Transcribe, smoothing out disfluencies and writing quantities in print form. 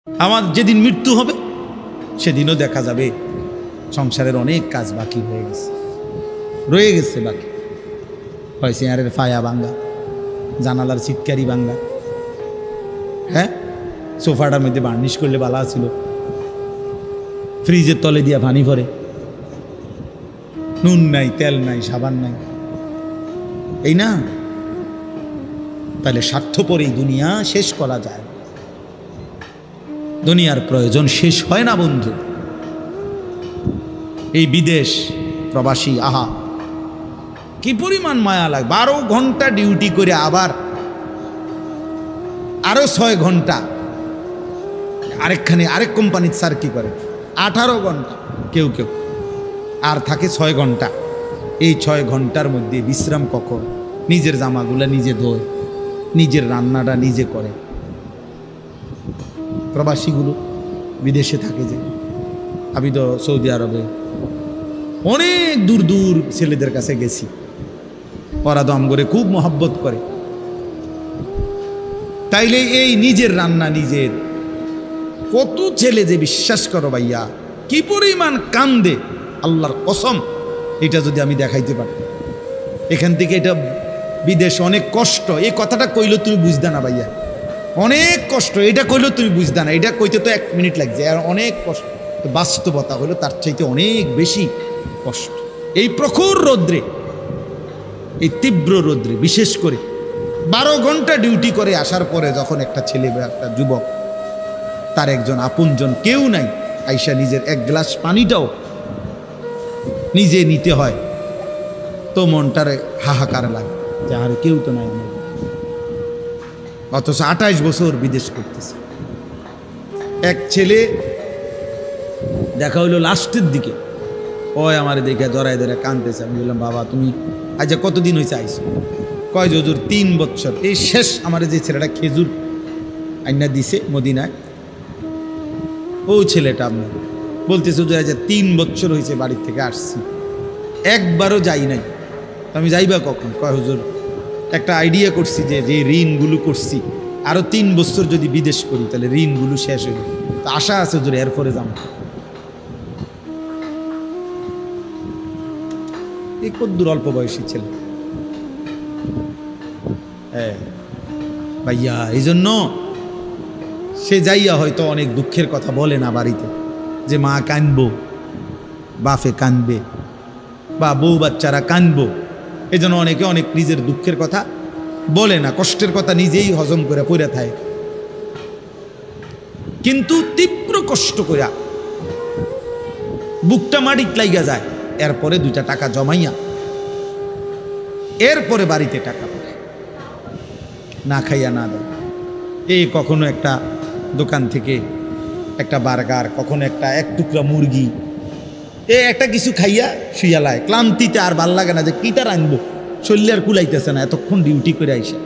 আমার যেদিন মৃত্যু হবে সেদিনও দেখা যাবে সংসারের অনেক কাজ বাকি রয়ে গেছে বাকি। হয় চেয়ারের ফায়া ভাঙ্গা, জানালার চিৎকারি ভাঙ্গা, হ্যাঁ সোফাটার মধ্যে বার্নিশ করলে বালা ছিল, ফ্রিজের তলে দিয়া পানি ভরে, নুন নাই, তেল নাই, সাবান নাই, এই না? তাহলে স্বার্থপর এই দুনিয়া শেষ করা যায়, দুনিয়ার প্রয়োজন শেষ হয় না বন্ধু। এই বিদেশ প্রবাসী, আহা কি পরিমাণ মায়া লাগে। 12 ঘন্টা ডিউটি করে আবার আরো 6 ঘন্টা আরেক কোম্পানির স্যার কি করে 18 ঘন্টা, কেউ কেউ আর থাকে 6 ঘন্টা। এই 6 ঘন্টার মধ্যে বিশ্রাম কখন? নিজের জামাগুলা নিজে ধোয়, নিজের রান্নাটা নিজে করে। প্রবাসীগুলো বিদেশে থাকে, যে আমি তো সৌদি আরবে অনেক দূর দূর ছেলেদের কাছে গেছি, ওরা দম করে খুব মহব্বত করে। তাইলে এই নিজের রান্না নিজের, কত ছেলে যে বিশ্বাস করো ভাইয়া কি পরিমাণ কান্দে, আল্লাহর কসম। এটা যদি আমি দেখাইতে পারতাম, এখান থেকে এটা বিদেশ অনেক কষ্ট। এই কথাটা কইলে তুমি বুঝদা না ভাইয়া, অনেক কষ্ট। এটা কইলেও তুমি বুঝদা না, এটা কইতে তো 1 মিনিট লাগছে, আর অনেক কষ্ট। তো বাস্তবতা হলো তার চাইতে অনেক বেশি কষ্ট। এই প্রখর রৌদ্রে, এই তীব্র রৌদ্রে, বিশেষ করে 12 ঘন্টা ডিউটি করে আসার পরে যখন একটা ছেলে বা একটা যুবক, তার একজন আপনজন কেউ নাই, আইসা নিজের 1 গ্লাস পানিটাও নিজে নিতে হয়, তো মনটারে হাহাকার লাগে যে আর কেউ তো নাই। অথচ 28 বছর বিদেশ করতেছে। এক ছেলে দেখা হইলো লাস্টের দিকে, ওই আমার দেখে জড়াই ধরে কাঁদতেছে। আমি বললাম, বাবা তুমি আজ কতদিন হয়েছে আইসো? কয় হুজুর 3 বছর। এই শেষ আমার যে ছেলেটা খেজুর আইনা দিছে মদিনায়, ও ছেলেটা আপনার বলতেছে হুজুর আজ 3 বছর হয়েছে বাড়ির থেকে আসছি, একবারও যাই নাই। আমি যাইবা কখন? কয় হুজুর একটা আইডিয়া করছি যে যে ঋণগুলো করছি আরো 3 বছর যদি বিদেশ করি তাহলে ঋণগুলো শেষ হইল, তো আশা আছে হুজুর এরপরে যাবো। এই কদ্দুর অল্প বয়সী ছেলে, হ্যাঁ ভাইয়া। এই জন্য সে যাইয়া হয়তো অনেক দুঃখের কথা বলে না বাড়িতে, যে মা কানবো, বাপে কানবে, বা বউ বাচ্চারা কানবো। এই জন্য অনেকে অনেক নিজের দুঃখের কথা বলে না, কষ্টের কথা নিজেই হজম করে পড়ে থাকে। কিন্তু তীব্র কষ্ট কইরা বুকটা মাটিত লাইগা যায়, এরপরে 2টা টাকা জমাইয়া এরপরে বাড়িতে টাকা পায়, না খাইয়া না দেয়। এই কখনো একটা দোকান থেকে একটা বার্গার, কখনো একটা 1 টুকরা মুরগি, একটা কিছু খাইয়া শুইয়া লায়। ক্লান্তিতে আর ভাল লাগে না যে কিটা রাখবো, শরীরে আর কুলাইতেছে না, এতক্ষণ ডিউটি করে আইসা।